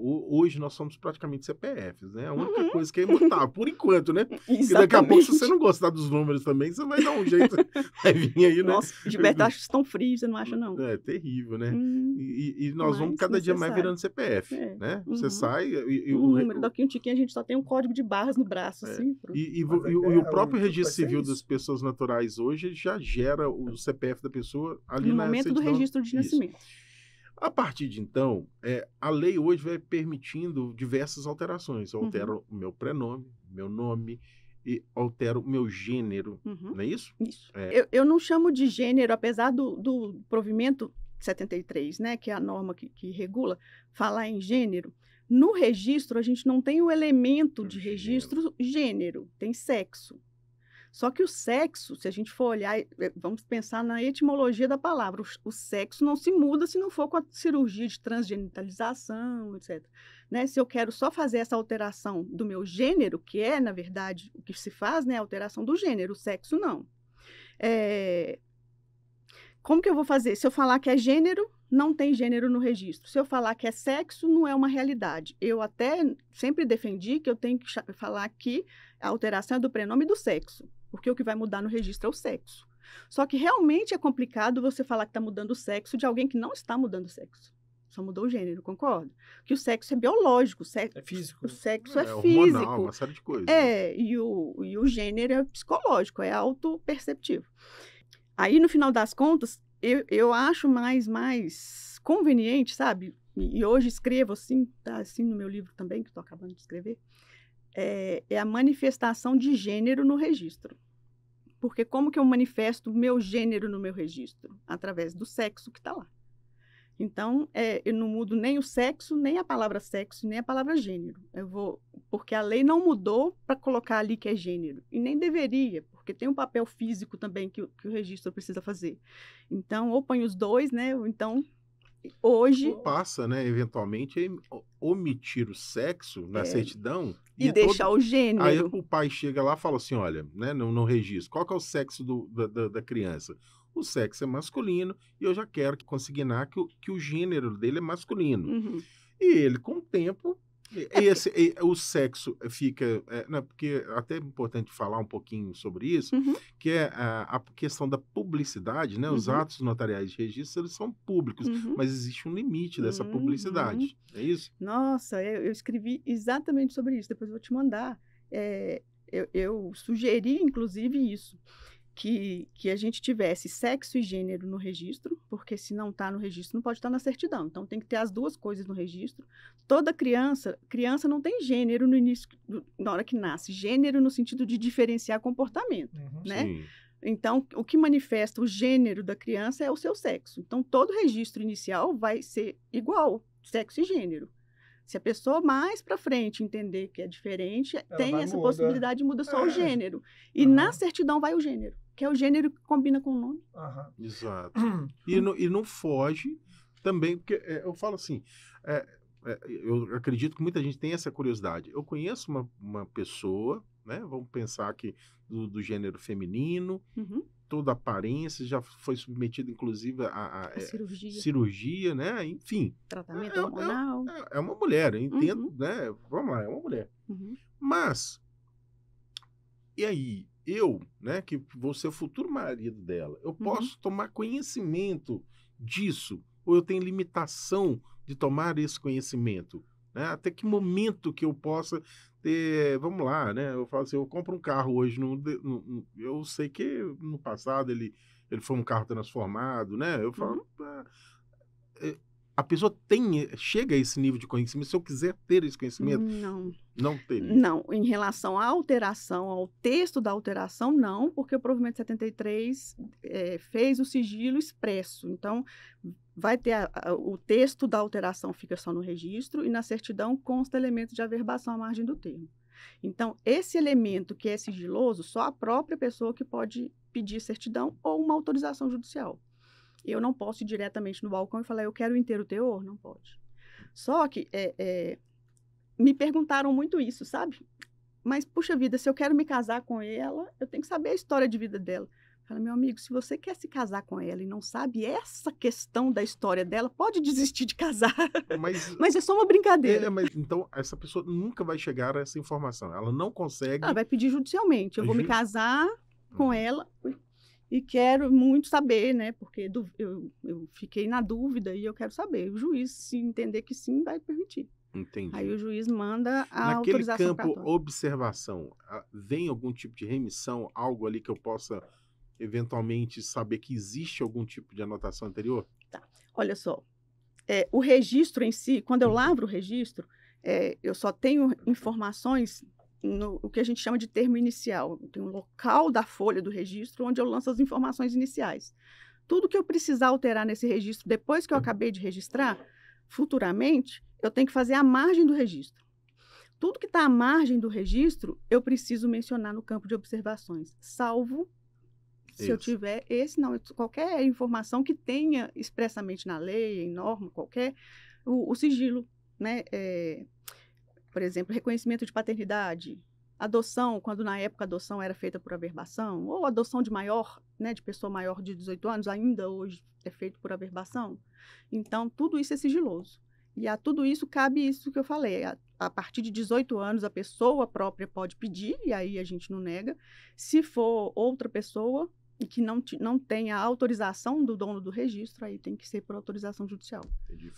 hoje nós somos praticamente CPFs, né? A única coisa que é imutável, por enquanto, né? E Exatamente. daqui a pouco, se você não gostar dos números também, você vai dar um jeito, vai vir aí, né? Nossa, Gilberto, acho que estão frios, você não acha, não? É terrível, né? E nós vamos Mas cada dia mais necessário. virando CPF, É. né? Você sai Um número, daqui um tiquinho a gente só tem um código de barras no braço, assim. Pronto. E Mas a o ideia, próprio Raul, registro vai ser civil isso. das pessoas naturais hoje ele já gera o CPF da pessoa ali No na momento do certidão. registro de Isso. nascimento. A partir de então, a lei hoje vai permitindo diversas alterações. Eu altero o meu prenome, meu nome e altero o meu gênero, não é isso? Isso. Eu não chamo de gênero, apesar do provimento 73, né, que é a norma que regula, falar em gênero. No registro, a gente não tem o elemento de registro gênero, tem sexo. Só que o sexo, se a gente for olhar, vamos pensar na etimologia da palavra, o sexo não se muda se não for com a cirurgia de transgenitalização, etc. Né? Se eu quero só fazer essa alteração do meu gênero, que é, na verdade, o que se faz, né, a alteração do gênero, o sexo não. Como que eu vou fazer? Se eu falar que é gênero, não tem gênero no registro. Se eu falar que é sexo, não é uma realidade. Eu até sempre defendi que eu tenho que falar que a alteração é do prenome e do sexo, porque o que vai mudar no registro é o sexo. Só que realmente é complicado você falar que está mudando o sexo de alguém que não está mudando o sexo. Só mudou o gênero, concordo? Que o sexo é biológico, É físico. O sexo é hormonal, físico. uma série de coisas. E o gênero é psicológico, é autoperceptivo. Aí, no final das contas, eu acho mais conveniente, sabe? E hoje escrevo assim, tá assim no meu livro também, que estou acabando de escrever, é a manifestação de gênero no registro. Porque como que eu manifesto o meu gênero no meu registro? Através do sexo que está lá. Então, eu não mudo nem o sexo, nem a palavra sexo, nem a palavra gênero. Porque a lei não mudou para colocar ali que é gênero. E nem deveria, porque tem um papel físico também que o registro precisa fazer. Então, ou põe os dois, né? Ou então, hoje... Passa, né, eventualmente, a omitir o sexo na certidão... E deixar o gênero. Aí o pai chega lá e fala assim, olha, né, no registro, qual que é o sexo da criança? O sexo é masculino e eu já quero consignar que o gênero dele é masculino. E ele, com o tempo, o sexo fica... porque até é importante falar um pouquinho sobre isso, que é a questão da publicidade, né? Os atos notariais de registro, eles são públicos, mas existe um limite dessa publicidade, é isso? Nossa, eu escrevi exatamente sobre isso, depois eu vou te mandar. Eu sugeri, inclusive, isso. Que a gente tivesse sexo e gênero no registro, porque se não está no registro, não pode estar na certidão. Então, tem que ter as duas coisas no registro. Toda criança não tem gênero no início, na hora que nasce. Gênero no sentido de diferenciar comportamento, né? Sim. Então, o que manifesta o gênero da criança é o seu sexo. Então, todo registro inicial vai ser igual, sexo e gênero. Se a pessoa mais para frente entender que é diferente, tem essa possibilidade, muda só o gênero. E na certidão vai o gênero, que é o gênero que combina com o nome. Exato. E não foge também, porque eu falo assim, eu acredito que muita gente tem essa curiosidade. Eu conheço uma pessoa, né, vamos pensar que do gênero feminino, toda a aparência, já foi submetida, inclusive, a cirurgia, né? Enfim. Tratamento hormonal. É uma mulher, eu entendo, né? Vamos lá, é uma mulher. Mas, e aí, eu, né, que vou ser o futuro marido dela, eu posso tomar conhecimento disso? Ou eu tenho limitação de tomar esse conhecimento? Né? Até que momento que eu possa ter, vamos lá, né? Eu falo assim, eu compro um carro hoje, eu sei que no passado ele foi um carro transformado, né? Eu falo, a pessoa chega a esse nível de conhecimento, se eu quiser ter esse conhecimento? Não teria. Não, em relação à alteração, ao texto da alteração, não, porque o provimento 73 fez o sigilo expresso. Então, vai ter o texto da alteração fica só no registro e na certidão consta elemento de averbação à margem do termo. Então, esse elemento que é sigiloso, só a própria pessoa que pode pedir certidão ou uma autorização judicial. Eu não posso ir diretamente no balcão e falar, eu quero o inteiro teor? Não pode. Só que me perguntaram muito isso, sabe? Mas, puxa vida, se eu quero me casar com ela, eu tenho que saber a história de vida dela. Fala, meu amigo, se você quer se casar com ela e não sabe essa questão da história dela, pode desistir de casar. Mas é só uma brincadeira. Mas então essa pessoa nunca vai chegar a essa informação. Ela não consegue. Ela vai pedir judicialmente. Eu vou me casar com ela e quero muito saber, né? Porque eu fiquei na dúvida e eu quero saber. O juiz, se entender que sim, vai permitir. Entendi. Aí o juiz manda a Naquele autorização campo cartória. observação, vem algum tipo de remissão, algo ali que eu possa eventualmente saber que existe algum tipo de anotação anterior? Tá. Olha só, o registro em si, quando eu lavro o registro, eu só tenho informações no que a gente chama de termo inicial. Tem um local da folha do registro onde eu lanço as informações iniciais. Tudo que eu precisar alterar nesse registro depois que eu acabei de registrar, futuramente, eu tenho que fazer a margem do registro. Tudo que está à margem do registro, eu preciso mencionar no campo de observações, salvo se eu tiver qualquer informação que tenha expressamente na lei, em norma, qualquer, o sigilo, né? Por exemplo, reconhecimento de paternidade, adoção, quando na época a adoção era feita por averbação, ou adoção de maior, né, de pessoa maior de 18 anos, ainda hoje é feito por averbação. Então, tudo isso é sigiloso. E a tudo isso cabe isso que eu falei. A partir de 18 anos, a pessoa própria pode pedir, e aí a gente não nega. Se for outra pessoa e que não tenha a autorização do dono do registro, aí tem que ser por autorização judicial. Entendi.